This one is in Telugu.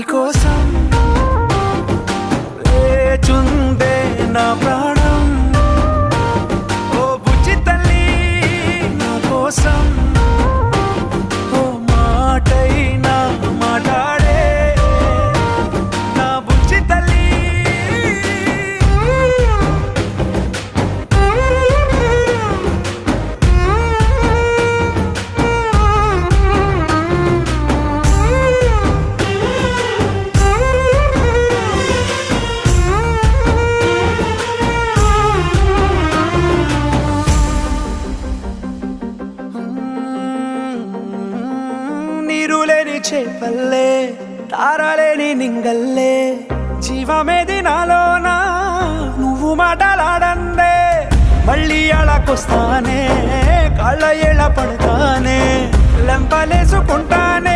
నీకోసం లేచుందే నా ప్రాణం ఓ బుజ్జి తల్లి నా కోసం ఓ మాటైనా మాట్లాడే నా బుజ్జి తల్లి నీరులేని చేపల్లే తారలేని నింగల్లే జీవమేది నాలోనా నువ్వు మాటలాడందే మళ్ళీ అళకొస్తానే కాళ్ళ ఎళ్ళ పడతానే లెంపలేసుకుంటానే